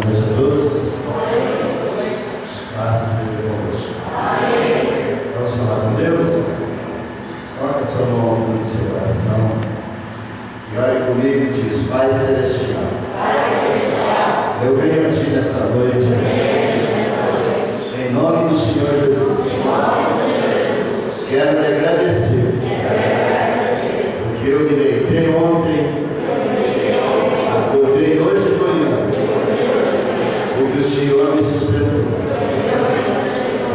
noite a todos. Paz seja convosco. Vamos falar com Deus? Coloque a sua mão no seu coração e ore comigo e diz: Pai Celestial, eu venho a Ti nesta noite, em nome do Senhor Jesus. Quero lhe agradecer, porque eu me deitei ontem, acordei hoje de manhã, porque o Senhor me sustentou.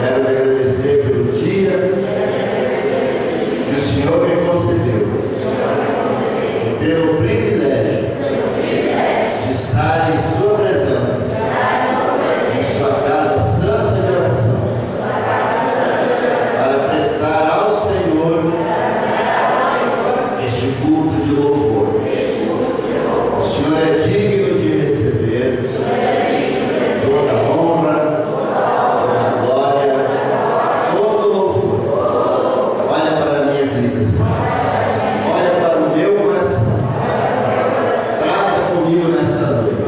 Quero lhe agradecer pelo dia que o Senhor me concedeu, e pelo privilégio de estar em Sua presença, em Sua casa santa de oração, para prestar ao Senhor este culto de louvor. O Senhor é digno de receber toda a honra, toda a glória, todo o louvor. Olha para a minha vida, Senhor. Olha para o meu coração. Trata comigo nesta noite.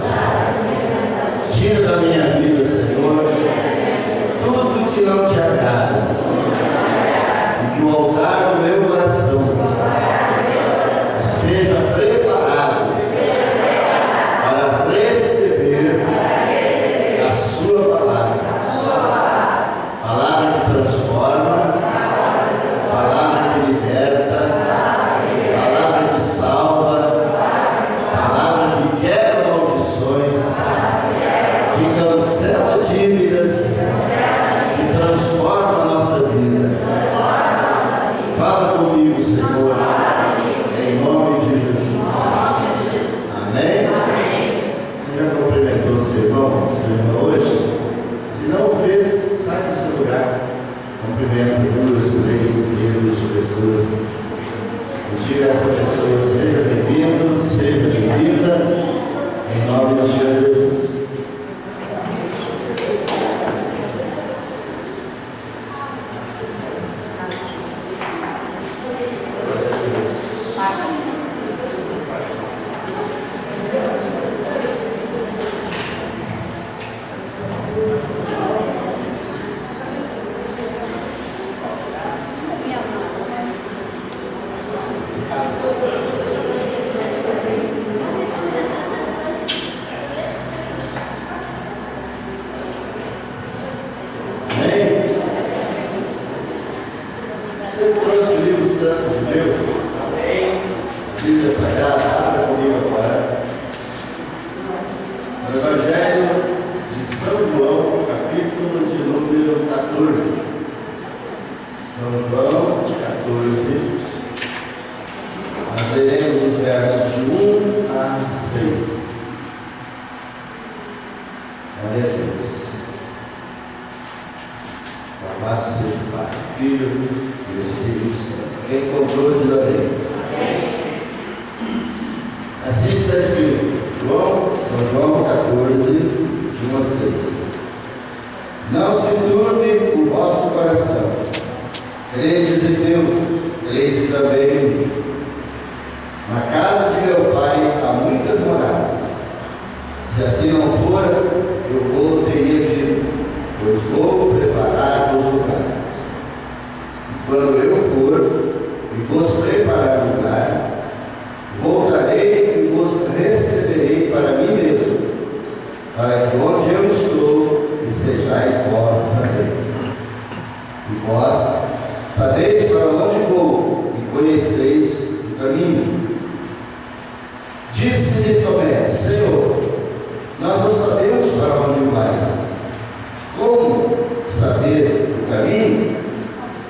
Tira da minha vida, Senhor, tudo que não te agrada. E que o altar do meu coração esteja preparado para receber a Sua palavra. Palavra que transforma, palavra que liberta, palavra que salva, palavra que quebra maldições, que cancela dívidas, que transforma a nossa vida. Fala comigo, Senhor, em nome de Jesus. Amém? Você já cumprimentou seu irmão, sua irmã hoje? Se não o fez, sai do seu lugar. Cumprimento 2, 3, filhos de pessoas. E diga a essa pessoa: seja bem-vindo, seja bem-vinda, em nome do Senhor Jesus. Amém? Você trouxe o livro santo de Deus? Amém. Bíblia Sagrada, abra comigo agora. No Evangelho de São João, capítulo de número 14. São João 14. Nós leremos os versos de 1 a 6. Glória a Deus. Louvado seja o Pai, o Filho e o Espírito Santo. Quem encontrou, diz amém. Assim está escrito, São João 14, de 1 a 6. Não se turbe o vosso coração. Credes em Deus, crede também em mim. Na casa de meu Pai há muitas moradas. Se assim não for, eu vou teria dito, pois vou preparar-vos lugar. E quando eu for e vos preparar lugar, voltarei e vos receberei para mim mesmo, para que onde eu estou estejais vós também. E vós sabeis para onde vou e conheceis o caminho. Disse-lhe Tomé: Senhor, nós não sabemos para onde vais. Como saber o caminho?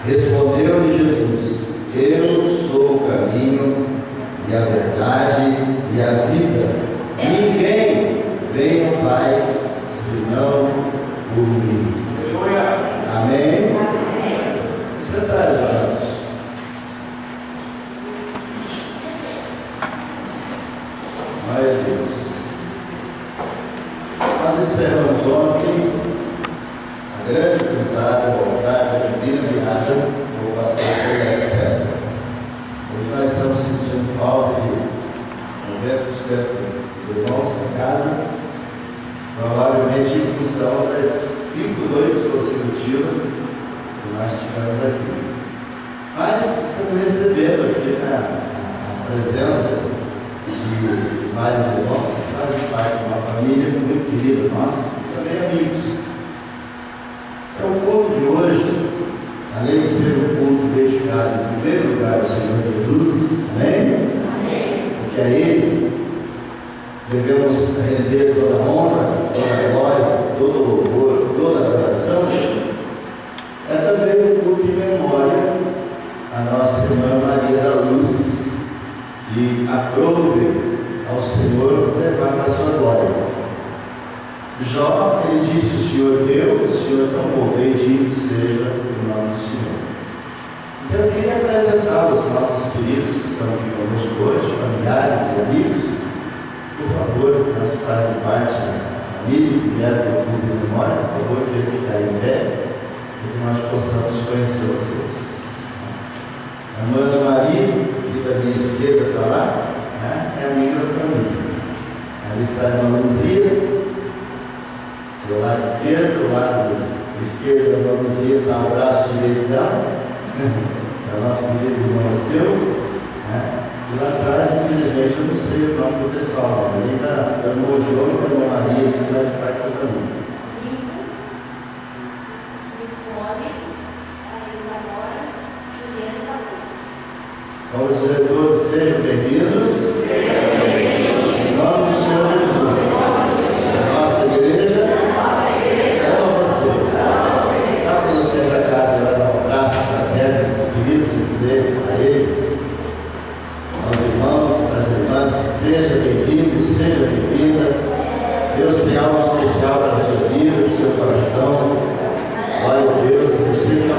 Respondeu-lhe Jesus: Eu sou o caminho e a verdade e a vida. Ninguém vem ao Pai senão por mim. Amém? Sentai, amados. Glória a Deus. Nós encerramos ontem a grande cruzada, o altar da Divina Mirada, do pastor Celeste. Hoje nós estamos sentindo falta de 90% dos irmãos em casa. provavelmente em função das 5 noites consecutivas que nós tivemos aqui. Mas estamos recebendo aqui a presença de vários irmãos que fazem parte de uma família muito querida nossa e também amigos. Então, o culto de hoje, além de ser um culto dedicado em primeiro lugar ao Senhor Jesus, amém? Amém. Porque a Ele devemos render toda a honra, toda a glória, todo o louvor, toda a adoração. É também um culto em memória à nossa irmã Maria da Luz, que aprove ao Senhor levar para a sua glória. Jó, ele disse: o Senhor deu, o Senhor tomou, bendito seja o nome do Senhor. Então eu queria apresentar os nossos queridos que estão aqui conosco hoje, familiares e amigos. Por favor, nós que fazem parte da família, que vieram para o culto de memória, por favor, que ele ficar em pé, para que nós possamos conhecer vocês. A irmã Ana Maria, aqui da minha esquerda para lá, é amiga da família. Ali está a irmã Luzia. Do lado esquerdo, do lado esquerdo da irmã Luzia está o braço direito dela, da nossa querida irmã Seu, e lá atrás, infelizmente, eu não sei o nome do pessoal, além da irmã João e da irmã Maria, que faz parte da família. Então, os diretores, sejam bem-vindos. Em nome do Senhor Jesus. A nossa igreja ama vocês. Sabe quando vocês da casa lá dar um abraço fraterno, esses queridos, e dizer a eles, aos irmãos, às irmãs, seja bem-vindo, seja bem-vinda. Deus tem algo especial para a sua vida, para o seu coração. Glória a Deus, precisam.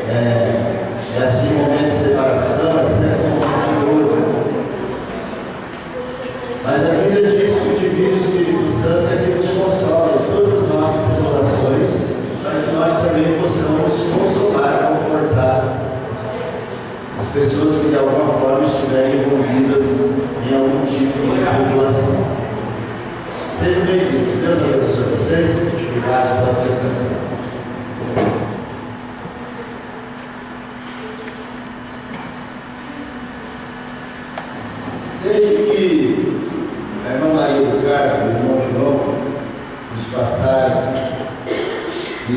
É assim um momento de separação, é sempre um momento de dor. Mas a Bíblia diz que o Divino Espírito Santo é que nos consola em todas as nossas tribulações, para que nós também possamos consolar, confortar as pessoas que de alguma forma estiverem envolvidas em algum tipo de tribulação. Sejam bem-vindos. Deus abençoe vocês. Obrigado pela sessão. Desde que a irmã Maria do Carmo e o irmão João nos passaram e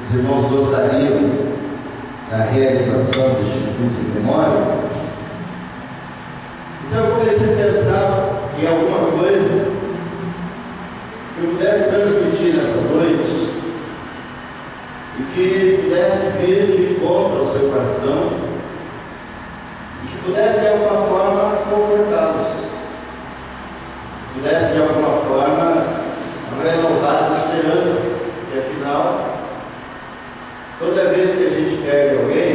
os irmãos gostariam da realização deste culto de memória, então eu comecei a pensar em alguma coisa que eu pudesse transmitir nessa noite e que pudesse vir de encontro ao seu coração e que pudesse de alguma forma confortá-los, pudesse de alguma forma renovar as esperanças, porque afinal, toda vez que a gente perde alguém,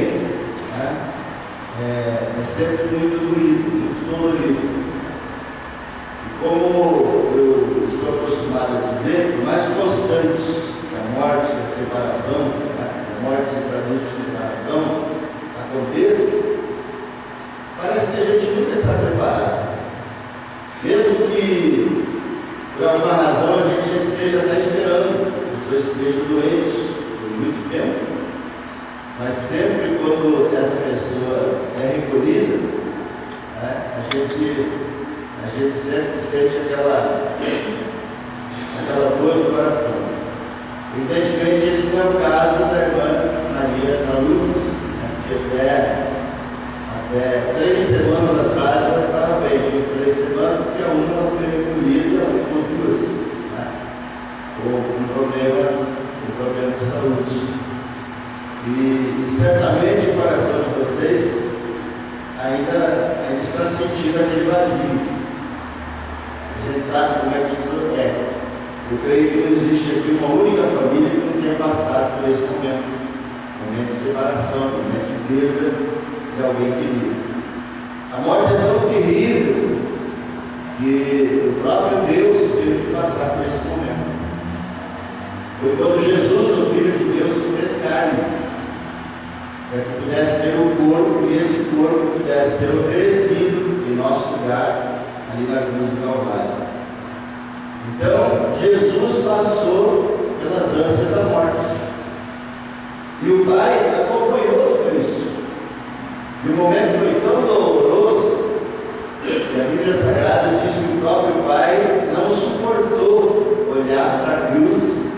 é sempre muito doído, muito dolorido. E como eu estou acostumado a dizer, por mais constante que a morte, a separação, a morte se traduz por separação, aconteça, parece que a gente nunca está preparado. Mesmo que, por alguma razão, a gente esteja até esperando, a pessoa esteja doente por muito tempo, mas sempre quando essa pessoa é recolhida, a gente sempre sente aquela dor no coração. Evidentemente, esse não é o caso da irmã Maria da Luz, que até 3 semanas atrás ela estava bem. Digo 3 semanas porque a uma ela foi recolhida e ela ficou 2, com um problema de saúde. E certamente o coração de vocês ainda está sentindo aquele vazio. A gente sabe como é que isso é. Eu creio que não existe aqui uma única família que não tenha passado por esse momento de separação, momento de perda de alguém querido. A morte é tão terrível que o próprio Deus teve que passar por esse momento. Foi quando Jesus, o Filho de Deus, se fez carne, para que pudesse ter um corpo e esse corpo pudesse ser oferecido em nosso lugar ali na cruz do Calvário. Então, Jesus passou pelas ânsias da morte. E o Pai acompanhou tudo isso. E o momento foi tão doloroso que a Bíblia Sagrada diz que o próprio Pai não suportou olhar para a cruz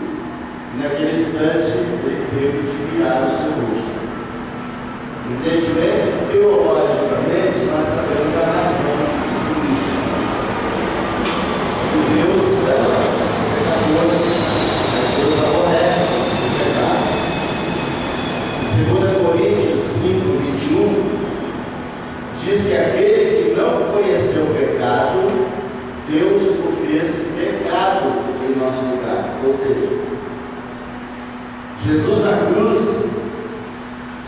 e naquele instante ele teve de virar o seu rosto. Evidentemente, teologicamente, nós sabemos a razão de tudo isso. Que Deus ama o pecador, mas Deus aborrece o pecado. 2 Coríntios 5:21 diz que aquele que não conheceu o pecado, Deus o fez pecado em nosso lugar. Ou seja, Jesus na cruz,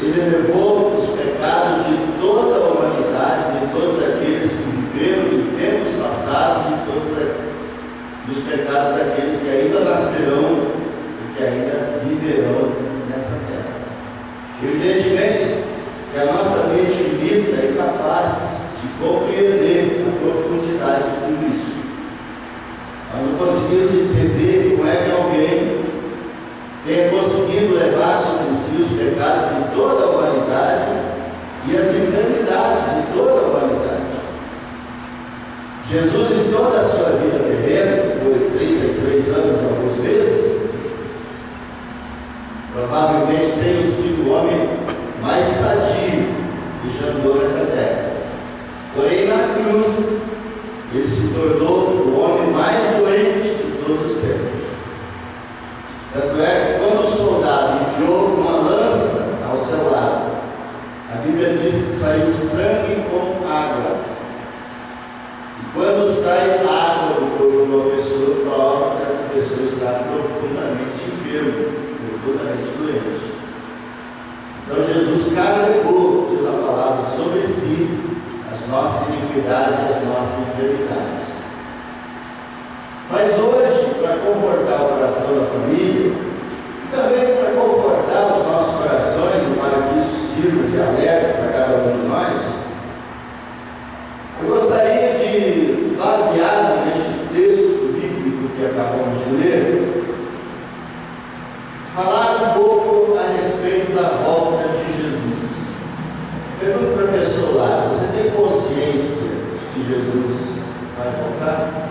ele levou os pecados de toda a humanidade, de todos aqueles que viveram em tempos passados, e todos os pecados daqueles que ainda nascerão e que ainda viverão nesta terra. Evidentemente que a nossa mente finita é incapaz de compreender a profundidade de tudo isso. Nós não conseguimos entender como é que alguém tenha conseguido levar sobre si os pecados de toda a humanidade e as enfermidades de toda a humanidade. Jesus, em toda a sua vida terrena, que foi 33 anos e alguns meses, provavelmente tenha sido o homem mais sadio que já andou nessa terra. Porém, na cruz, ele se tornou o homem mais doente de todos os tempos. Tanto é que quando o soldado enfiou uma lança ao seu lado, a Bíblia diz que saiu sangue como água. E quando sai água do corpo de uma pessoa, prova que essa pessoa está profundamente enferma, profundamente doente. Então Jesus carregou, diz a palavra, sobre si as nossas iniquidades e as nossas enfermidades. Mas hoje, para confortar o coração da família, e também para confortar os nossos corações, e para que isso sirva de alerta para cada um de nós, eu gostaria de, baseado neste texto bíblico que acabamos de ler, falar um pouco a respeito da volta de Jesus. Pergunto para a pessoa lá, você tem consciência de que Jesus vai voltar?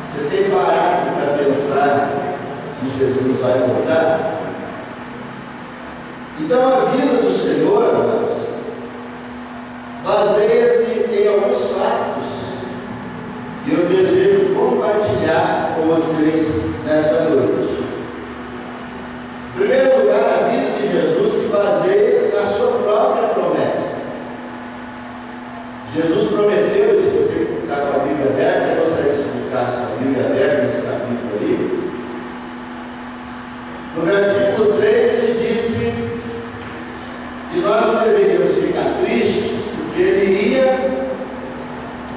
Você tem parado para pensar que Jesus vai voltar? Então a vida do Senhor, amados, baseia-se em alguns fatos que eu desejo compartilhar com vocês nesta noite. Em primeiro lugar, a vida de Jesus se baseia na sua própria promessa. Jesus prometeu, se você está com a Bíblia aberta, eu gostaria de explicar com a Bíblia aberta nesse capítulo ali. No versículo 3 ele disse que nós não deveríamos ficar tristes, porque ele ia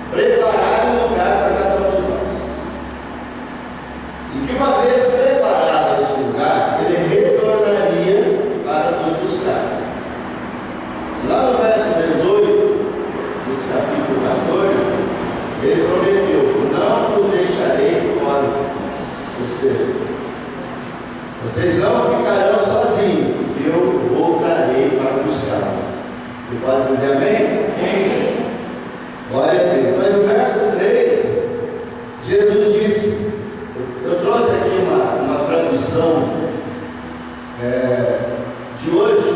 preparar um lugar para cada um de nós. E que uma vez preparado esse lugar, ele retornaria para nos buscar. Lá no verso 18, desse capítulo 14, ele prometeu: não vos deixarei órfãos. Ou seja, vocês não ficarão sozinhos, eu voltarei para buscá-los. Você pode dizer amém? Amém. Glória a Deus. Mas o verso 3, Jesus disse, eu trouxe aqui uma tradução de hoje,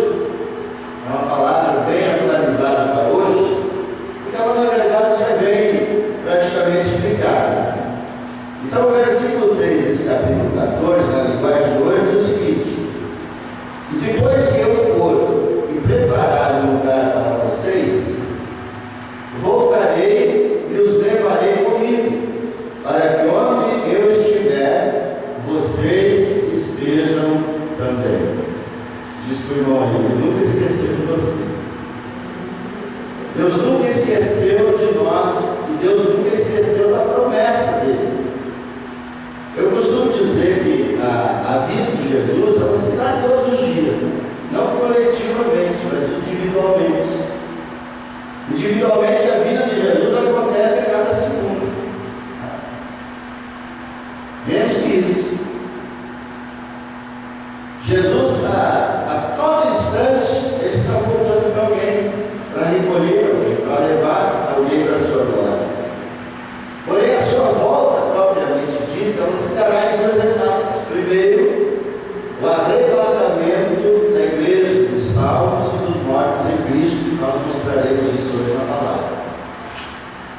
é uma palavra bem atualizada para hoje, porque ela na verdade já vem praticamente explicada. Então o versículo 3 desse capítulo 14, na linguagem de hoje, diz o seguinte: e depois que eu for e preparar um lugar para vocês,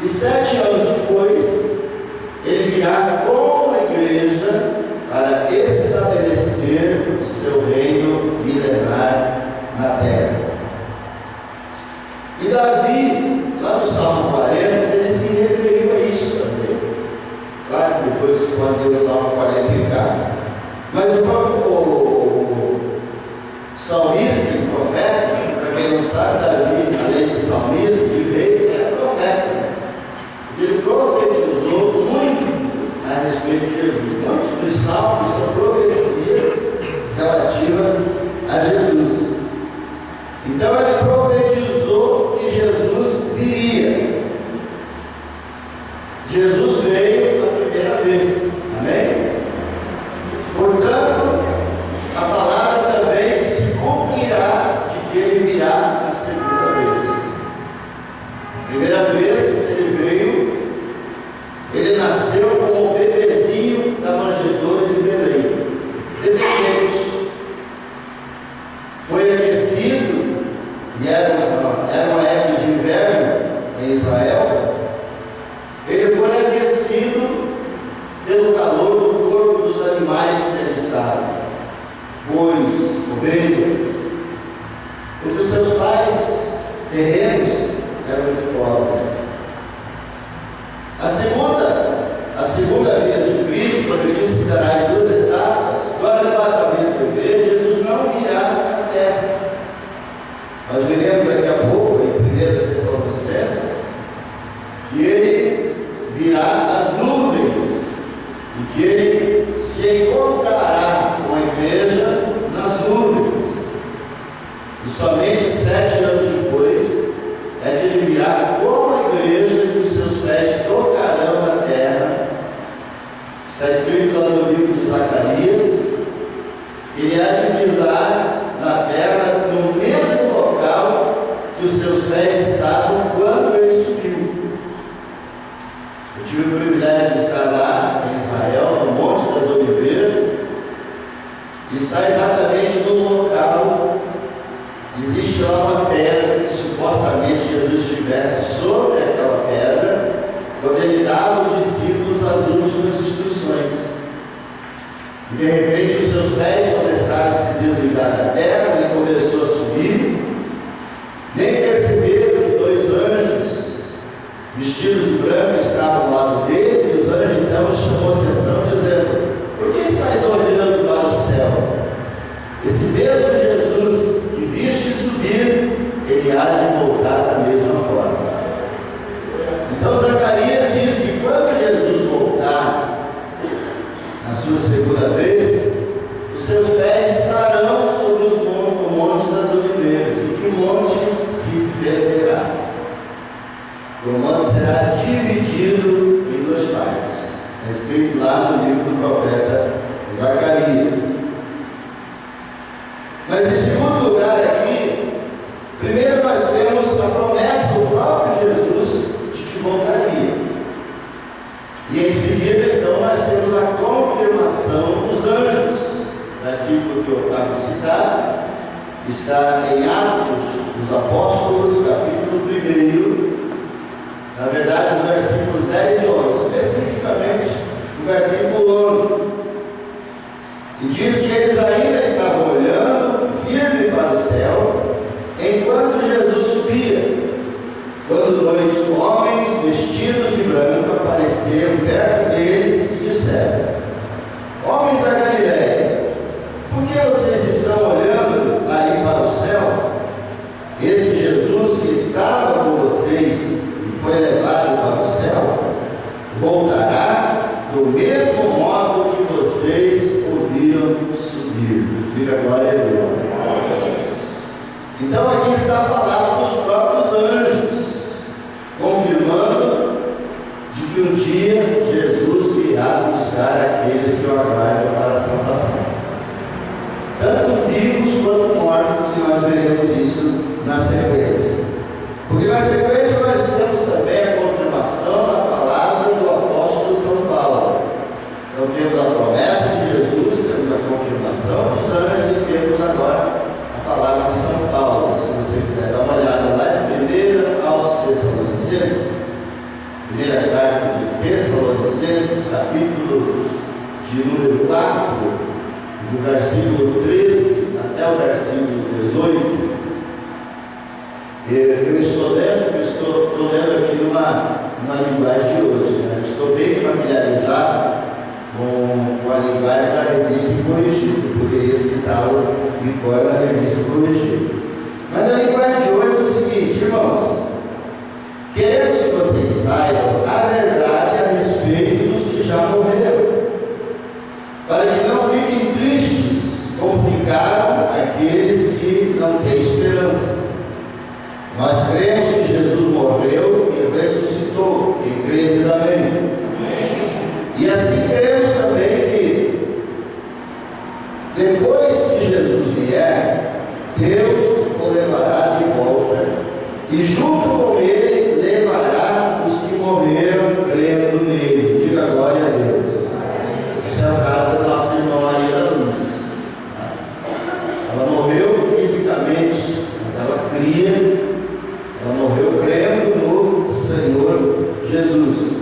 E 7 anos depois, ele virá com a igreja para estabelecer o seu reino milenar na terra. E Davi, lá no Salmo 40, ele se referiu a isso também. Claro que depois pode ter o Salmo 40 em casa. Mas o próprio salmista e profeta, para quem não sabe, Davi, além de salmista, de rei, era profeta. Ele profetizou muito a respeito de Jesus. Muitos dos salmos são profecias relativas a Jesus. Então ele profetizou que Jesus viria. Jesus veio a primeira vez. Amém? Portanto, a palavra também se cumprirá de que ele virá a segunda vez. Primeira vez ele veio, ele nasceu como bebezinho da manjedoura de Belém. Bebezinho. Foi aquecido, e era uma época de inverno em Israel. Ele foi aquecido pelo calor do corpo dos animais que ele estava, bois, ovelhas, porque os seus pais terrenos eram muito pobres. A segunda vinda de Cristo, quando ele disse que dará em 2 etapas, do arrebatamento da igreja, Jesus não virá à terra. Nós veremos daqui a pouco, em 1 Tessalonicenses, que ele virá às nuvens e que ele se encontrará com a igreja nas nuvens. E somente 7 anos depois é que ele virá com a igreja e os seus pés tocarão na terra. Está escrito lá no livro de Zacarias, que ele há de pisar na terra no mesmo local que os seus pés estavam quando ele subiu. Eu tive o privilégio de estar lá em Israel, no Monte das Oliveiras. Está exatamente no local. Existe lá uma pedra que supostamente Jesus estivesse sobre aquela pedra quando ele dava aos discípulos as últimas instruções. E de repente os seus pés começaram a se desligar da terra, ele começou a subir. Nem perceberam que 2 anjos vestidos de branco estavam ao lado deles, e os anjos então chamou a atenção dizendo: por que estáis olhando para o céu? Esse mesmo Jesus que viste subir, ele há de voltar da mesma forma. Então Zacarias diz que quando Jesus voltar na sua segunda vez, os seus pés estarão sobre o monte das oliveiras, e que o monte se ferverá. O monte será dividido em 2 partes. É escrito lá no livro do profeta Zacarias. Mas em segundo lugar aqui, primeiro nós temos a promessa do próprio Jesus de que voltaria. E em seguida, então, nós temos a confirmação dos anjos. O versículo que eu acabo de citar está em Atos dos Apóstolos, capítulo 1. Na verdade, os versículos 10 e 11, especificamente o versículo 11. E diz que eles ainda estavam olhando firme para o céu, enquanto Jesus subia, quando 2 homens vestidos de branco apareceram perto deles e disseram: homens da Galileia, por que vocês estão olhando aí para o céu? Esse Jesus que estava com vocês e foi levado para o céu, voltará do mesmo modo que vocês ouviram subir. Diga glória a Deus. Então aqui está a palavra dos próprios anjos, confirmando de que um dia Jesus virá buscar aqueles que o aguardam para a salvação, tanto vivos quanto mortos, e nós veremos isso na sequência. Porque na sequência nós temos também a confirmação da palavra do apóstolo São Paulo. Então temos a promessa de Jesus, temos a confirmação dos anjos e temos agora a palavra de São Paulo. Se você quiser dar uma olhada lá em 1 aos Tessalonicenses, Primeira carta de Tessalonicenses, capítulo de número 4, do versículo 13 até o versículo 18. Eu estou lendo aqui numa linguagem de hoje, né? Estou bem familiarizado com a linguagem da revista Corrigida. Poderia citá-lo em cor na revista Corrigida. Mas na linguagem de hoje é o seguinte, irmãos: queremos que vocês saibam a verdade a respeito dos que já morreram, para que não fiquem tristes como ficaram aqueles que não têm esperança. Nós cremos que Jesus morreu e ressuscitou. Quem crê diz amém. E assim cremos também que depois que Jesus vier, Deus o levará de volta e junto com ele levará os que morreram crendo nele. Diga glória a Deus. Esse é o caso da nossa irmã Maria da Luz. Ela morreu fisicamente, mas ela cria. Ela morreu crendo no Senhor Jesus.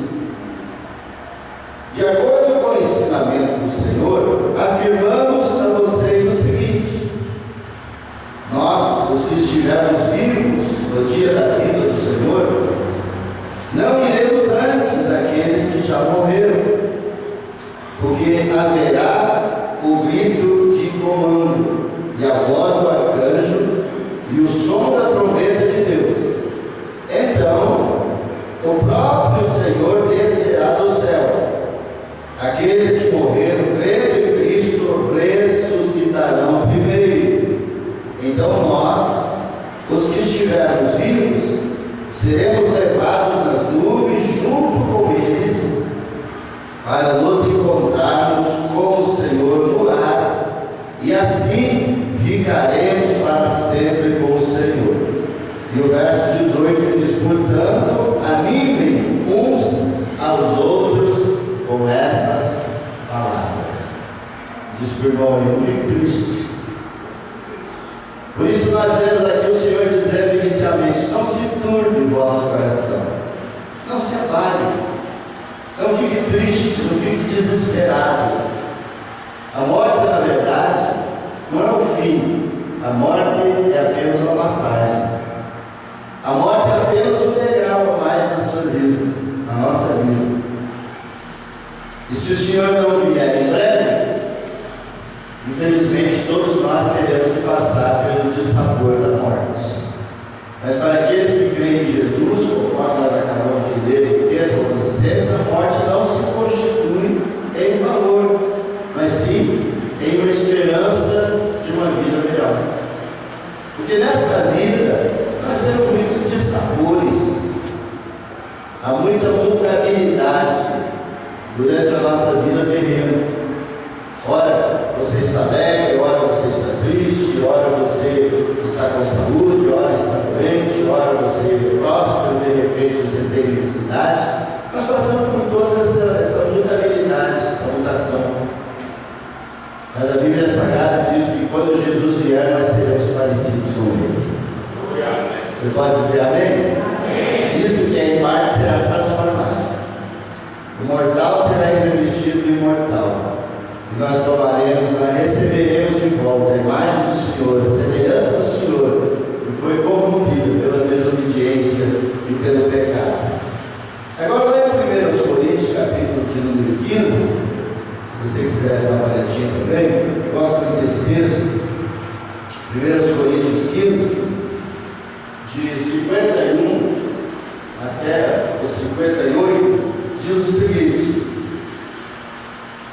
De acordo com o ensinamento do Senhor, afirmamos a vocês o seguinte: nós, os que estivermos vivos no dia da vinda do Senhor, não iremos antes daqueles que já morreram, porque haverá o grito de comando, e a voz do arcanjo, e o som da trombeta de Deus. Então, o próprio Senhor descerá do céu. Aqueles que morreram crendo em Cristo ressuscitarão primeiro. Então nós, os que estivermos vivos, seremos levados nas nuvens junto com eles, para nos encontrarmos com o Senhor no ar, e assim ficaremos para sempre com o Senhor. E o verso 18 diz: portanto, animem uns aos outros com essas palavras. Diz para o irmão: eu não fico triste. Por isso nós vemos aqui o Senhor dizendo inicialmente: não se turbe o vosso coração, não se abale, não fique triste, não fique desesperado. A morte, na verdade, não é o fim. A morte é apenas uma passagem. A morte é apenas um degrau a mais na sua vida, na nossa vida. E se o Senhor não vier em breve, infelizmente todos nós teremos de passar pelo dissabor da morte. Mas para aqueles que creem em Jesus, conforme nós acabamos de ler em Tessalonicenses, a morte não se constitui em valor, mas sim em uma esperança de uma vida melhor. Porque nesta vida nós temos muitos dissabores, há muita mutabilidade durante a nossa vida terrena. Ora você está alegre, ora você está triste, ora você está com saúde, ora está doente, ora você é próspero, de repente você tem necessidade. Nós passamos por toda essa mutabilidade, essa mutação. Mas a Bíblia Sagrada diz que quando Jesus vier, nós seremos parecidos com Ele. Você pode dizer amém? Amém. Isso que é em parte será transformado. O mortal será revestido do imortal. E nós tomaremos, nós receberemos de volta a imagem do Senhor, a semelhança do Senhor, que foi corrompida pela desobediência e pelo pecado. Agora, lá em 1 Coríntios, capítulo de número 15, se você quiser dar uma olhadinha também, eu gosto muito desse texto. 1 Coríntios 15, de 51 até o 58, diz o seguinte: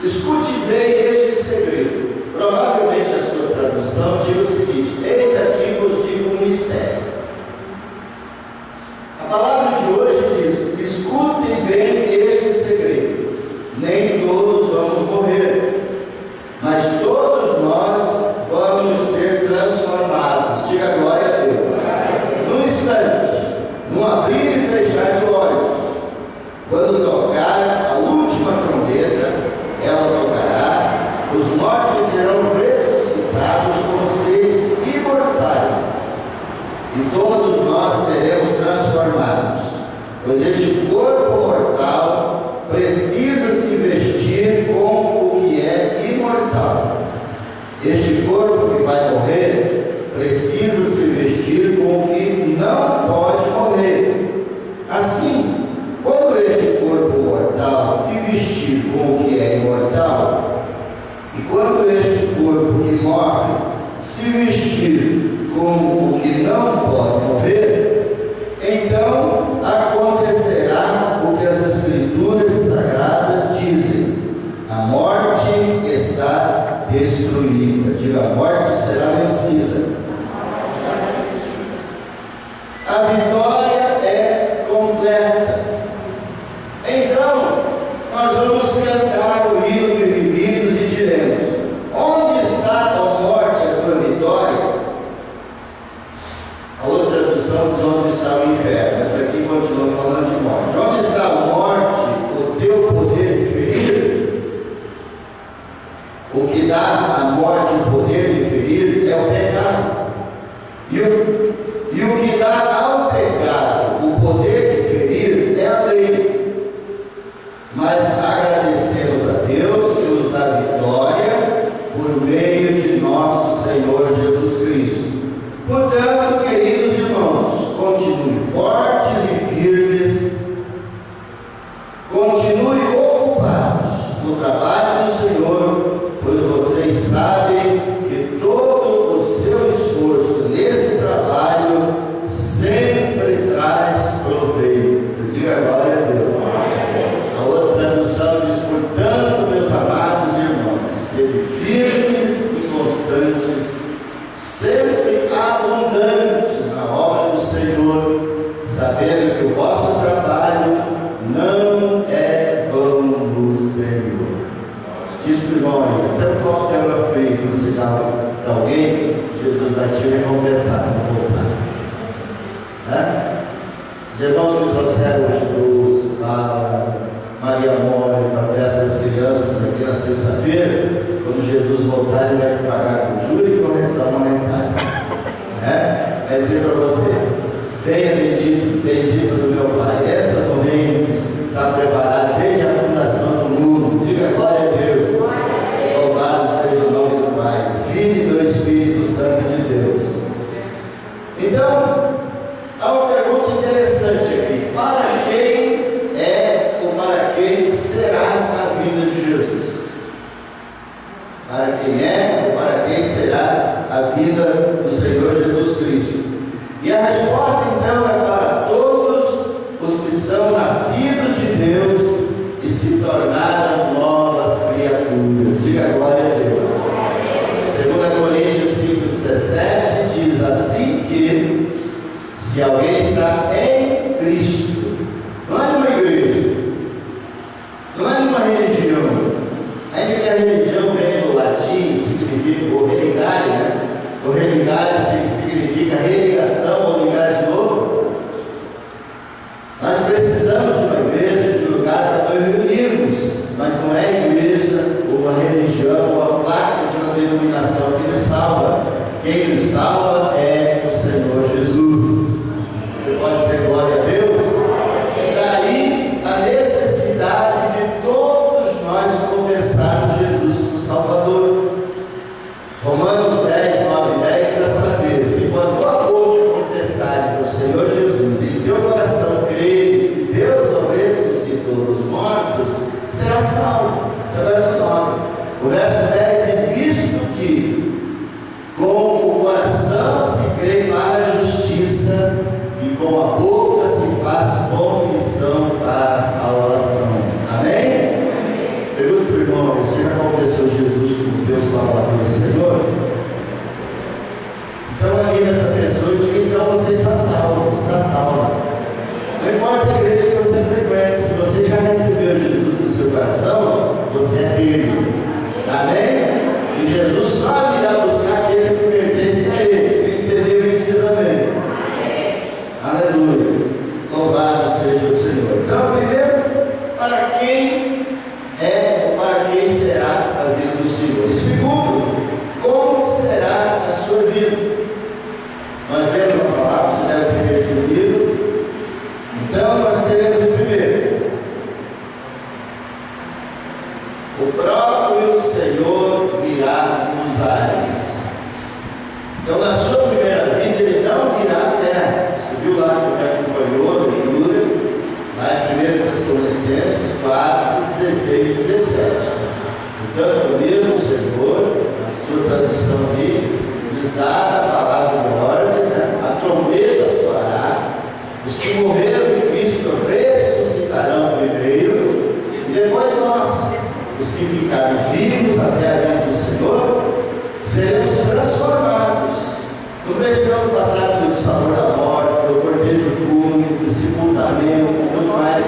escute bem este segredo. Provavelmente a sua tradução diz o seguinte: eis aqui vos digo um mistério. A palavra de hoje diz: escute bem este segredo. Nem todos vamos morrer, mas todos nós vamos ser transformados. Diga glória a Deus. Num instante, num abrir e fechar de olhos, quando tocar a última trombeta, ela tocará, os mortos serão ressuscitados como seres imortais, e este corpo mortal precisa se vestir com o que é imortal. Este corpo que vai morrer precisa se vestir com o que não pode morrer. Assim, quando este corpo mortal se vestir com o que é imortal, e quando este corpo que morre se vestir com o que não pode morrer, então acontecerá o que as Escrituras Sagradas dizem: a morte está destruída. Diga, a morte será vencida. A vitória é completa. Então, nós vamos cantar o hino de Remidos e diremos: onde está, ó morte, a tua vitória? A outra tradução diz: onde está o inferno. Essa aqui continua falando de morte. Onde está, a morte, o teu poder de ferir? O que dá à morte o poder de ferir é o pecado. E o que dá ao pecado o poder de ferir é a lei. Mas agradecemos a Deus que nos dá vitória por meio de nosso Senhor Jesus Cristo. Portanto, queridos irmãos, continuem fortes e firmes, continuem ocupados no trabalho do Senhor, pois vocês sabem que todo o seu esforço nesse trabalho sempre traz proveito. Diga glória a Deus. A outra tradução diz: portanto, meus amados irmãos, sede firmes e constantes, sempre abundantes na obra do Senhor, sabendo que o vosso trabalho não é vão no Senhor. Diz para o irmão aí: até o copo de água fria, quando se dá para alguém, Jesus vai te recompensar para voltar. Os irmãos me trouxeram Jesus, a Maria Mole, para a festa das crianças aqui na sexta-feira. Quando Jesus voltar, ele vai pagar com juros e correção monetária. Vai dizer para você: venha bendito do meu Pai, entra no reino que está preparado desde a fundação do mundo. Diga glória a Deus. Louvado seja o nome do Pai, do Filho e do Espírito Santo de Deus. Então, há uma pergunta interessante aqui: para quem é ou para quem será a vinda de Jesus? Para quem é ou para quem será a vinda do Senhor Jesus Cristo? E a resposta então é para todos os que são nascidos de Deus e se tornaram novas criaturas. Diga glória a Deus. 2 Coríntios 5,17 diz assim que se alguém está em Cristo, não é numa igreja, não é numa religião, ainda que a religião venha do latim, significa o religário, né? O religário significa religação ou ligar de novo. Nós precisamos de uma igreja, de um lugar para nós reunirmos, mas não é a igreja ou a religião ou a placa de uma denominação que nos salva. Quem nos salva é o Senhor Jesus. Você pode dizer glória a Deus? Daí a necessidade de todos nós confessarmos Jesus como Salvador. Romanos 10, 9 e 10 diz dessa vez: se quando a boca confessares ao Senhor Jesus e em teu coração creres que Deus o ressuscitou dos mortos, será salvo. Esse é o verso 9. O verso 10 diz: visto que com o coração se crê para a justiça e com a boca se faz confissão para a salvação. Amém? Pergunta para o irmão: você já confessou Jesus como teu Salvador e Senhor? Então ali nessa pessoa diga: então você está salvo, está salvo. Não importa a igreja que você frequenta, se você já recebeu Jesus no seu coração, você é dele. Amém? E Jesus só irá buscar aqueles que pertencem a ele. Quem entendeu isso diz amém. Aleluia. Louvado seja o Senhor. Então, primeiro, para quem é ou para quem será a vida do Senhor? E segundo, como será a sua vida? Nós temos a palavra, isso deve ter percebido. Então, nós teremos Colossenses 4, 16 e 17. Portanto, o mesmo Senhor, na sua tradição ali, nos dá a palavra de ordem, né? A trombeta soará, os que morreram em Cristo ressuscitarão primeiro, e depois nós, os que ficarmos vivos até a vinda do Senhor, seremos transformados. Não precisamos passar pelo sabor da morte, pelo cortejo fúnebre, sepultamento e tudo mais.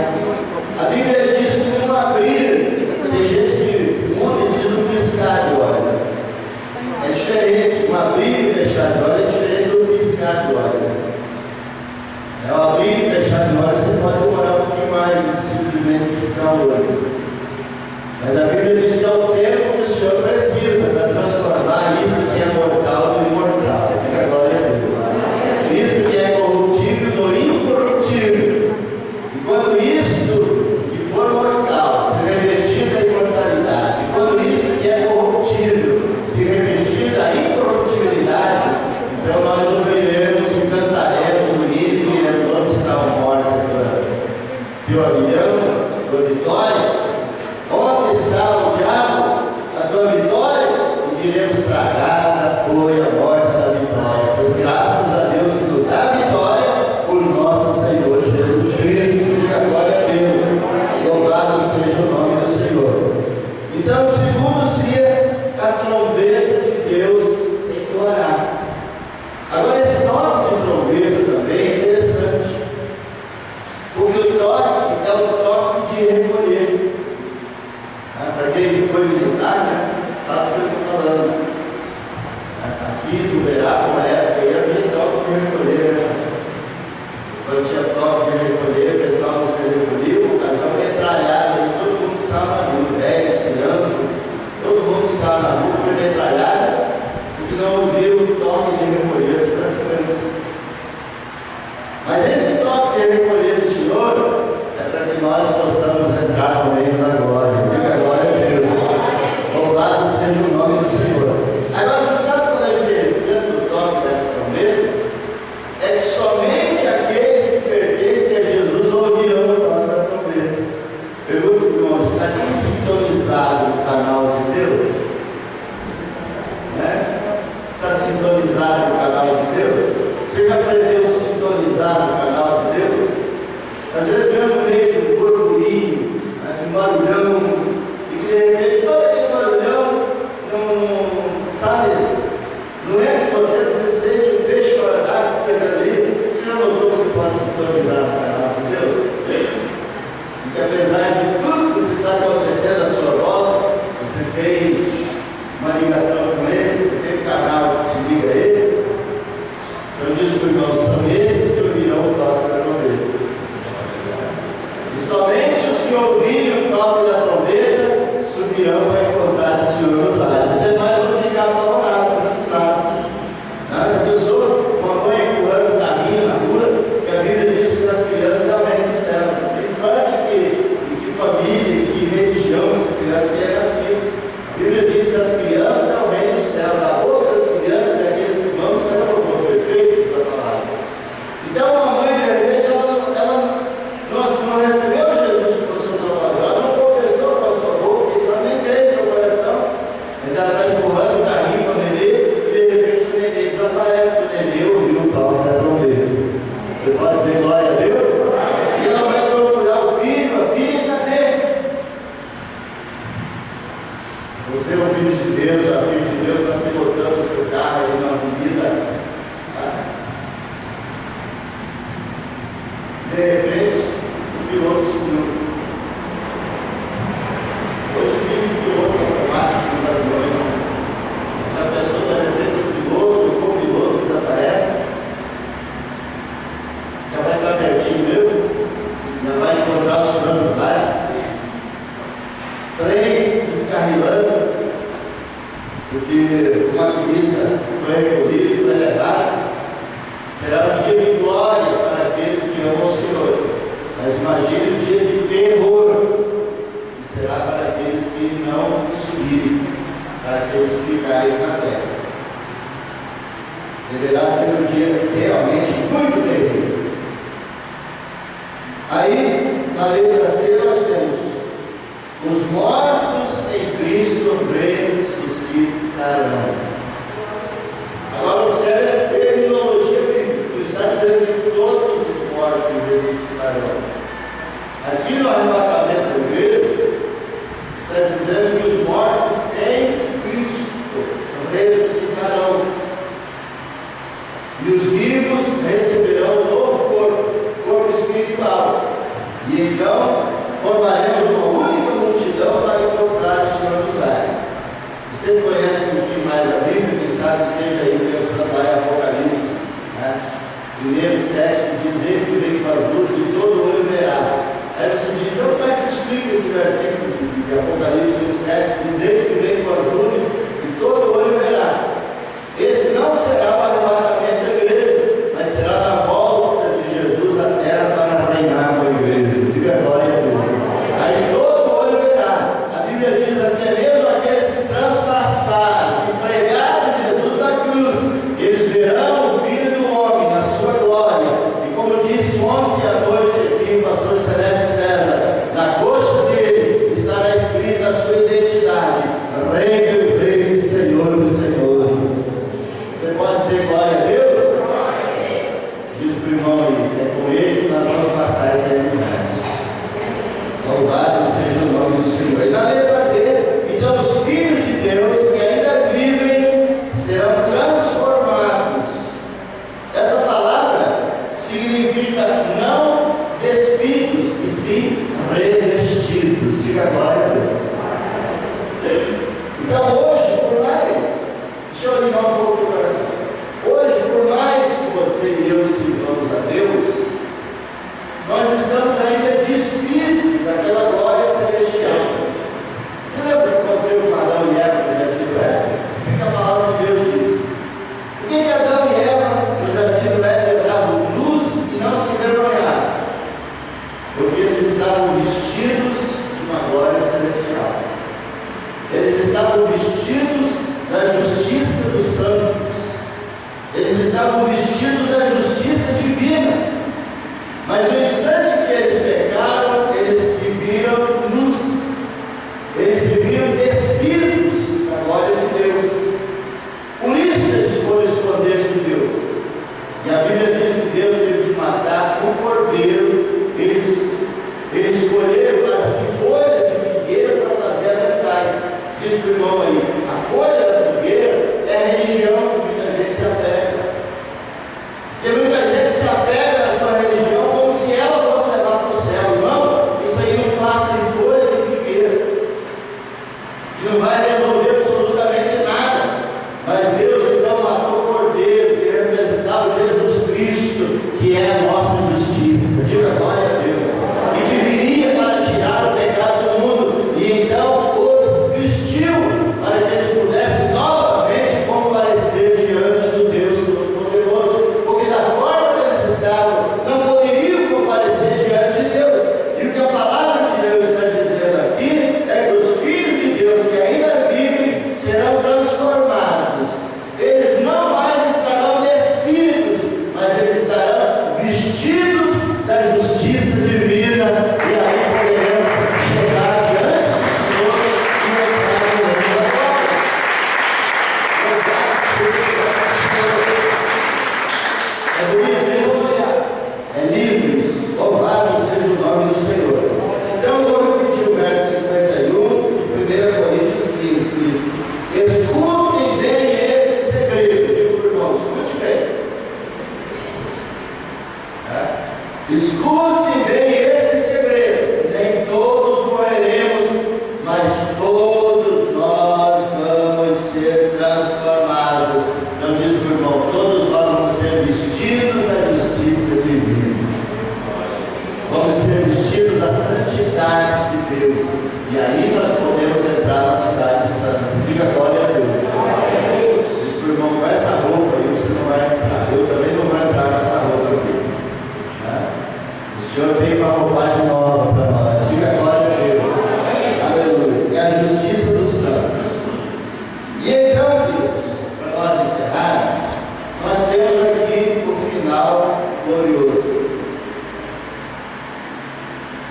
A Bíblia diz que não abrir. Tem gente que o mundo diz um piscar de olho. É diferente. Um abrir e fechar de olho é diferente do piscar de olho. É o abrir e fechar de olho, você pode demorar um pouquinho mais do que simplesmente piscar o olho. Mas a Bíblia diz que é o tempo que o Senhor precisa para transformar isso que é mortal no imortal. Diga glória a Deus. Isso que é corruptível no incorruptível. E quando isto que for mortal se revestir da imortalidade, e quando isso que é corruptível se revestir da incorruptibilidade, então nós ouviremos e cantaremos o hino e diremos: onde está a morte, teu aguilhão, tua vitória? Onde está o diabo, a tua vitória? E diremos: tragada foi a morte da vitória. Pois graças a Deus que nos dá a vitória por nosso Senhor Jesus Cristo. Diga glória a Deus. Louvado seja o nome do Senhor. Então, o segundo seria a trombeta de Deus entoará. Agora, esse toque de trombeta também é interessante, porque o toque é o toque de recolher. Para quem foi militar, né, sabe o que eu estou falando. Aqui no Verá, uma época, ia vir toque de recolher. Né? Quando tinha toque de recolher, o pessoal não se recolhia, o casal metralhado, e todo mundo que estava na rua, velhos, crianças, todo mundo que estava na rua foi metralhado, porque não ouviu o toque de recolher os traficantes. Mas esse toque de recolher do Senhor é para que nós possamos entrar no reino da glória. Diga glória a Deus. Louvado seja o nome do Senhor. Agora, você sabe qual é o interessante do toque dessa trombeta? É que somente aqueles que pertencem a Jesus ouvirão o toque da trombeta. Pergunto, irmão, está aqui sintonizado no canal de Deus? Né? Está sintonizado no canal de Deus? Você já aprendeu a sintonizar no canal de Deus? Às vezes vem no meio do burburinho, um barulhão, e de repente todo aquele barulhão, sabe, não é que você se sente um peixe fora d'água pegando ali. Você já notou que você pode sintonizar no canal de Deus? E que apesar de tudo que está acontecendo à sua volta, você tem uma ligação com Ele, você tem um canal que te liga a Ele. Eu disse para o irmão: são esses que ouvirão o toque da trombeta. E somente os que ouvirem o toque da trombeta subirão para encontrar o Senhor nos ares. Os demais vão ficar apavorados, assustados. Já pensou uma mãe empurrando o caminho na rua, que a Bíblia diz que as crianças já vêm do céu. E claro que família, que religião essa criança tenha nascido. A Bíblia diz que as crianças já vêm do céu. Da boca das crianças, daqueles que vão do céu, perfeito essa palavra. Então, a mãe, de repente, ela não recebeu Jesus como seu Salvador, ela não confessou com a sua boca, quem sabe nem crê em seu coração, mas ela está empurrando o carrinho para o nenê, e de repente o nenê desaparece, o nenê ouviu o toque da trombeta. Você pode dizer glória a Deus? E ela vai procurar o filho, a filha, cadê? Você é o filho de Deus, a filha de Deus, está pilotando o seu carro aí na avenida. De repente, o piloto subiu. Hoje existe o piloto automático dos aviões. Né? A pessoa, de repente, o piloto, o copiloto desaparece. Já vai estar pertinho mesmo. Já vai encontrar o Senhor nos ares. 3 descarrilando, porque uma turista foi recolhida e foi levada. Será um dia de glória para aqueles que amam o Senhor, mas imagine um dia de terror, que será para aqueles que não subirem, para aqueles que ficarem na terra. Deverá ser um dia realmente muito terrível. Aí, na letra C, nós temos ressuscitarão. Agora observe a terminologia bíblica. Está dizendo que todos os mortos ressuscitarão. Aqui no arrebatamento primeiro, está dizendo que os mortos em Cristo ressuscitarão. E os vivos receberão um novo corpo espiritual. E então formaremos uma única multidão para encontrar o Senhor dos Ares. Você conhece um pouquinho mais a Bíblia, quem sabe esteja aí pensando lá em Apocalipse, né? Primeiro 7 diz: eis que vem com as luzes e todo olho verá. Aí você diz: então como é que se explica esse versículo de Apocalipse 7? Diz: eis que vem com as luzes e todo olho verá. Esse não será o arrebatamento da igreja, mas será na volta de Jesus à terra para reinar com a igreja. Diga glória a Deus. Aí todo olho verá. A Bíblia diz: até mesmo aqueles que transpassaram, que pregaram Jesus na cruz, eles verão o Filho do Homem na sua glória. E como disse ontem à noite aqui o pastor Celeste César, na coxa dele estará escrita a sua identidade: Rei dos Reis e Senhor dos Senhores. Você pode dizer glória a Deus? Diz para o irmão aí: é com ele que nós vamos passar a eternidade. Louvado seja o nome do Senhor. E na letra D, então os filhos de Deus que ainda vivem serão transformados. Essa palavra significa não despidos, e sim revestidos. Diga glória a Deus. Então hoje, por mais, deixa eu animar um pouco o coração. Hoje, por mais que você e eu sirvamos a Deus, nós estamos ainda despidos daquela glória celestial. Você lembra o que aconteceu com Adão e Eva no jardim do Éden? O que a palavra de Deus diz? Por que Adão e Eva no jardim do Éden davam luz e não se envergonharam? Porque eles estavam vestidos de uma glória celestial. Eles estavam vestidos da justiça dos santos. Eles estavam vestidos da justiça divina. Mas no instante que eles pecaram, eles se viram nus. Eles se viram despidos da glória de Deus. Por isso eles foram esconder-se de Deus. E a Bíblia diz que Deus teve de matar um cordeiro. Eles escolheram para si folhas de figueira para fazer aventais. Diz para o irmão aí: a folha da figueira é a religião que muita gente se apega. Porque muita gente se apega à sua religião como se ela fosse levar para o céu. Irmão, isso aí não passa de folha de figueira, que não vai resolver absolutamente nada. Mas Deus então matou o cordeiro, que representava Jesus Cristo, que é a nossa justiça. Diga glória a Deus. E que viria para tirar o pecado do mundo. E então os vestiu para que eles pudessem novamente comparecer diante do Deus Todo-Poderoso. Porque da forma que eles estavam, não poderiam comparecer diante de Deus. E o que a palavra de Deus está dizendo aqui é que os filhos de Deus que ainda vivem serão transformados. Eles não mais estarão despidos, mas eles estarão vestidos da justiça divina. E aí poderemos chegar diante do Senhor e entrar no reino da glória. Louvado seja o Senhor. É bonito isso? É lindo isso. Louvado seja o nome do Senhor. Então eu vou repetir o verso 51 de 1 Coríntios 15, que diz: escutem bem este segredo. Digo para o irmão: escute bem. Escutem bem este segredo: nem todos morreremos, mas todos nós vamos ser transformados. Então diz para o irmão: todos nós vamos ser vestidos da justiça divina. Vamos ser vestidos da santidade de Deus. E aí nós podemos entrar na cidade santa. Diga glória a Deus. Diz para o irmão: com essa roupa aí você não vai entrar. Eu também não vou entrar com essa roupa aqui. O Senhor veio uma roupagem nova para nós. Diga glória a Deus. Aleluia. É a justiça dos santos. E então, queridos, para nós encerrarmos, nós temos aqui o final glorioso.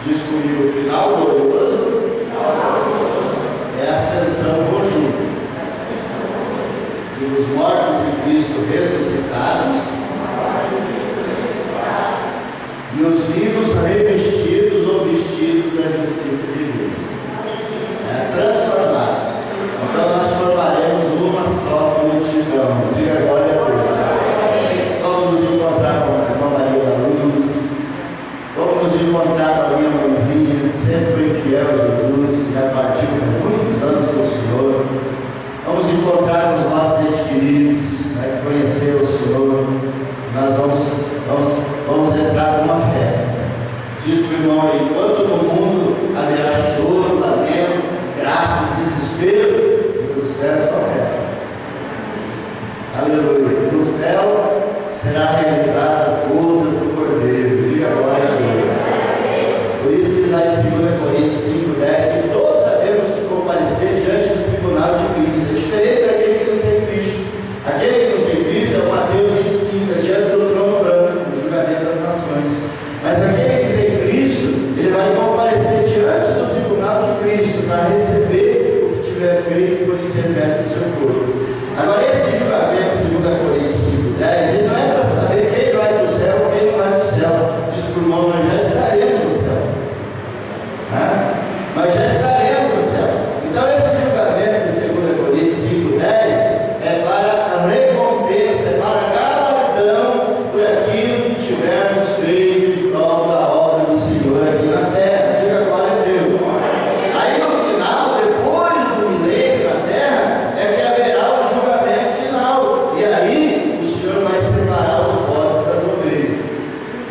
Diz comigo: o final glorioso é a ascensão conjunta. e os mortos em Cristo ressuscitados, e os vivos revestidos ou vestidos da justiça divina. Transformados. Então nós formaremos uma só multidão. Diga glória a Deus. Vamos nos encontrar com a irmã Maria da Luz. Vamos nos encontrar com a minha mãezinha, que sempre foi fiel a Jesus, que já partiu por muitos anos com o Senhor. Vamos encontrar com os nossos entes queridos, que conheceram o Senhor. Nós vamos entrar numa festa. Diz para o irmão, enquanto no mundo haverá choro, lamento, desgraça, desespero, no céu é só festa. Aleluia. No céu será realizadas as bodas do Cordeiro. Diga glória a Deus. Por isso diz lá em 2 Coríntios 5:10 que todos havemos de comparecer diante do tribunal de Cristo. É diferente daquele que não tem Cristo. Aquele que não tem Cristo é o Mateus 25, diante do trono branco, o julgamento das nações. Mas aquele que tem Cristo, ele vai comparecer diante do tribunal de Cristo para receber o que tiver feito por intermédio do seu corpo. Agora, esse julgamento, 2 Coríntios 5:10, ele não é para saber quem vai para o céu ou quem não vai para o céu. Diz para o irmão, nós já estaremos no céu. Nós já estaremos no céu. Então, esse julgamento de 2 Coríntios 5:10 é para a recompensa, é para galardão por aquilo que tivermos feito em prol da obra do Senhor aqui na terra. Diga glória a Deus. Aí no final, depois do milênio na terra, é que haverá o julgamento final. E aí o Senhor vai separar os bodes das ovelhas.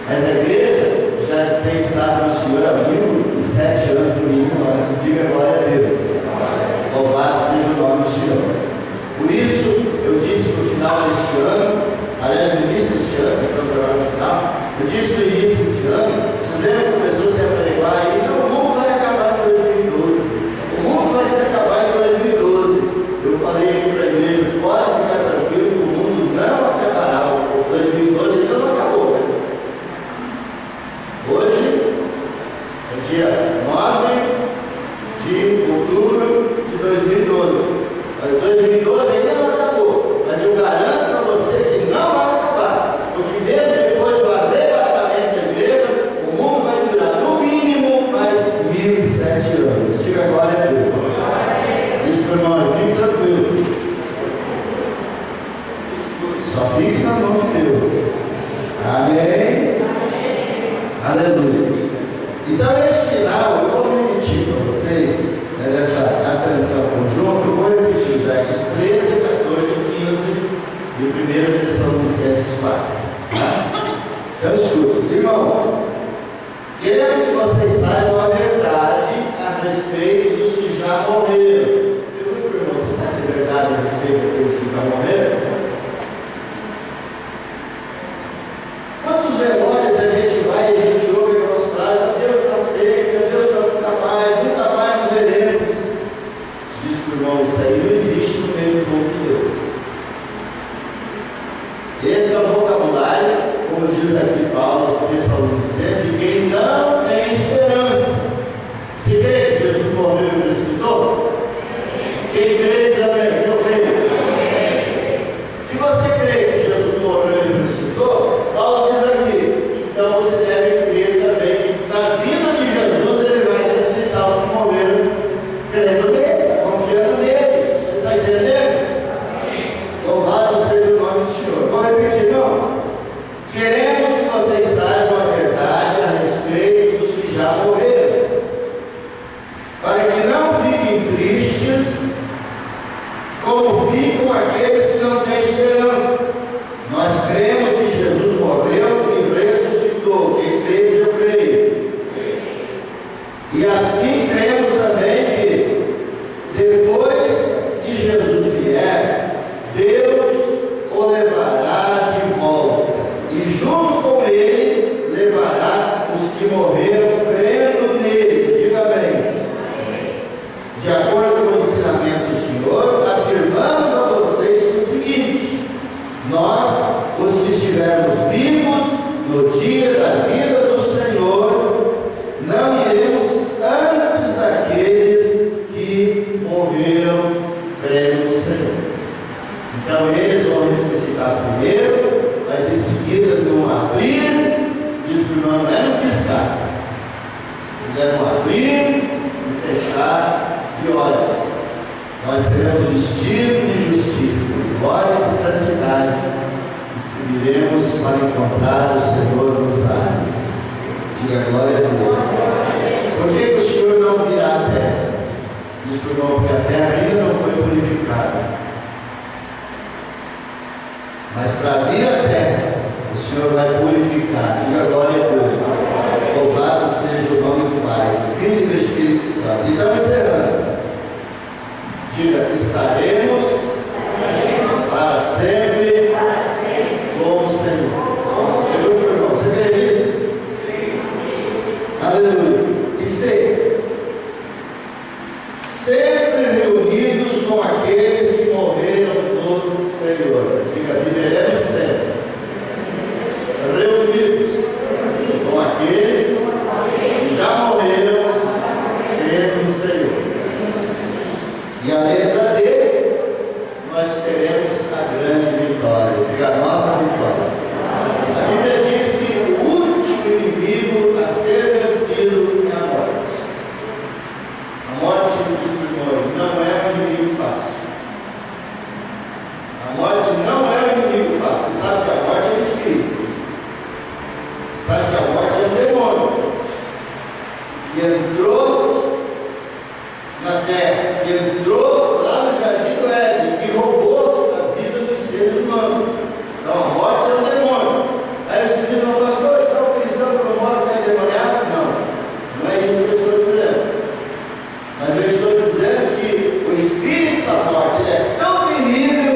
Mas a igreja já tem estado no Senhor há 1007 anos no mínimo antes. Diga glória a Deus. Louvado seja o nome do Senhor. Por isso, eu disse no final deste ano, aliás, no início deste ano, no final, eu disse no início desse ano, se lembra, começou-se a pregar aí, não, o mundo vai acabar em 2012. O mundo vai se acabar em 2012. Eu falei aqui para a igreja, pode ficar tranquilo que o mundo não acabará. O 2012 ainda não acabou. Hoje é dia 9 de outubro de 2012. Mas 2012 ainda não acabou. Mas eu garanto para você que não vai acabar. Porque mesmo depois do arrebatamento da igreja, o mundo vai durar no mínimo mais 1007 anos. Diga glória a Deus. Diz para o irmão, fique tranquilo. Só fique na mão de Deus. Amém? Aleluia. Então, esse final, eu vou repetir para vocês, dessa ascensão conjunta, eu vou repetir os versos 13, 14 e 15 e o 1 Tessalonicenses 4. Então, escuta, irmãos, queremos que vocês saibam a verdade a respeito dos que já morreram. Pergunta para o irmão, você sabe a verdade a respeito daqueles que já morreram? Quantos velórios a gente vai e a gente ouve aquelas frases, adeus para sempre, adeus para nunca mais nos veremos. Diz para o irmão, isso aí não existe no meio do povo de Deus. Esse é o vocabulário, como diz aqui Paulo aos Tessalonicenses, de quem não tem esperança. Você crê que Jesus morreu e ressuscitou? Quem crê diz amém, eu creio. Se você crê que Jesus morreu e ressuscitou, Paulo diz aqui, então você deve crer também que na vida de Jesus ele vai ressuscitar os que morreram, crendo nele, confiando nele. Você está entendendo? Louvado seja o nome do Senhor. Vou repetir, irmãos. Queremos que vocês saibam a verdade a respeito dos que já morreram, para que não fiquem tristes como ficam aqueles que não têm esperança. Nós cremos que Jesus morreu e ressuscitou. Quem crê, eu creio. E assim cremos também que depois que Jesus vier, Deus o levará de volta e junto com ele levará os que morreram crendo nele. Diga bem. De acordo com o ensinamento do Senhor, afirmamos a vocês o seguinte: nós, os que estivermos vivos no dia da vida do Senhor, não iremos antes da abrir e fechar de olhos. Nós seremos vestidos de justiça, de glória e de santidade, e seguiremos para encontrar o Senhor nos ares. Diga glória a Deus. Por que o Senhor não virá à terra? Diz para o irmão, porque a terra ainda não foi purificada. Mas para vir à terra, o Senhor vai purificar. Diga glória a Deus. Louvado seja o nome do Pai, do Filho e do Espírito Santo. Então, encerrando. Diga, estaremos para sempre com o Senhor. Aleluia, irmão. Você crê nisso? Aleluia. E sempre reunidos com aqueles que morreram no Senhor. Diga, viveremos sempre reunidos com aqueles que já morreram crendo no Senhor. E a letra D, nós teremos a grande vitória. Diga, a nossa vitória. A Bíblia diz que o último inimigo a ser vencido é a morte. A morte, diz o irmão, não é um inimigo fácil. A morte não é um inimigo fácil. Você sabe que a morte é um espírito. Você sabe que a morte é um demônio. E entrou na terra, e entrou lá no jardim do Éden, que roubou a vida dos seres humanos. Então a morte é um demônio. Aí os meninos falam, pastor, então o cristão promove que é demoniado? Não é isso que eu estou dizendo. Mas eu estou dizendo que o espírito da morte ele é tão terrível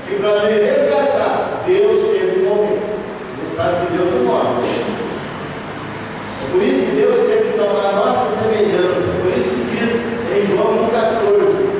que para ele resgatar, Deus teve que morrer. Você sabe que Deus não morre. É por isso que Deus teve que tomar a nossa semelhança. Por isso que diz em João 1,14: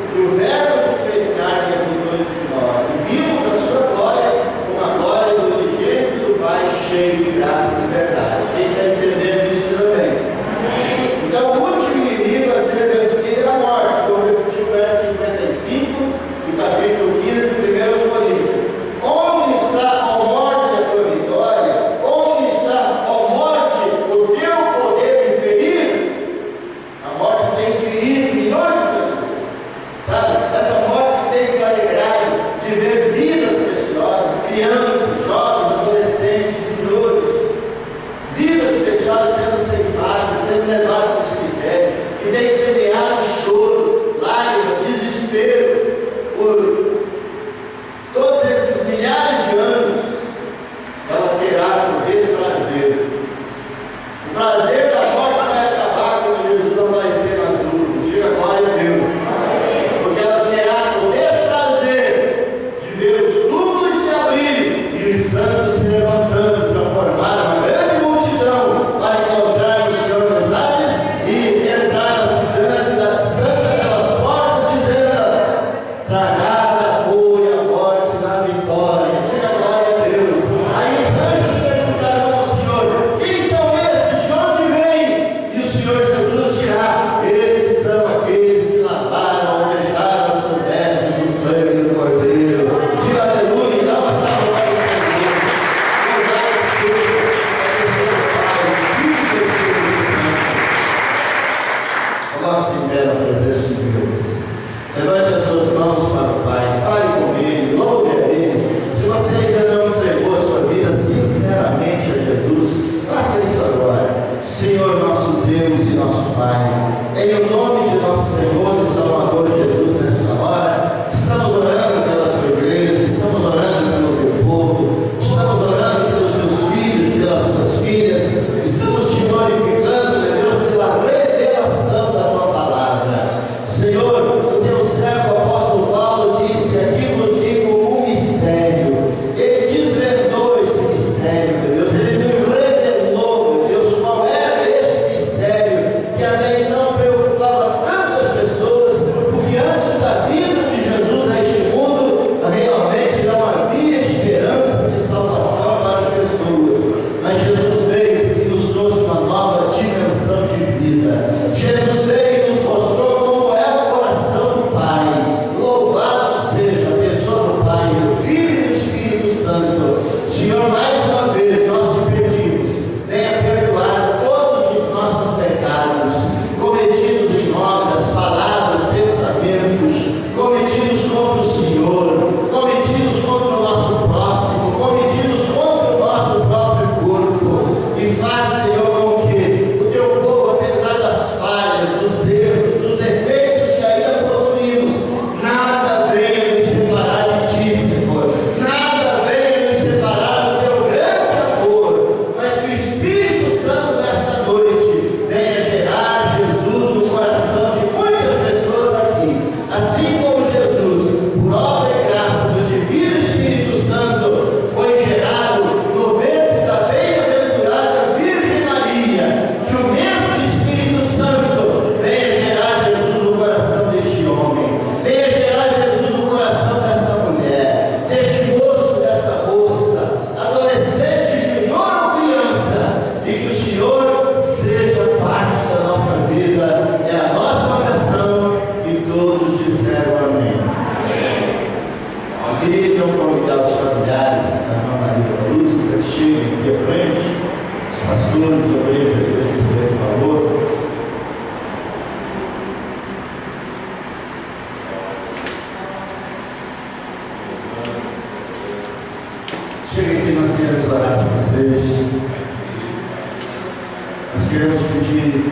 queremos pedir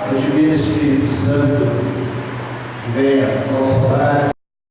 ao Divino Espírito Santo que venha ao nosso lar,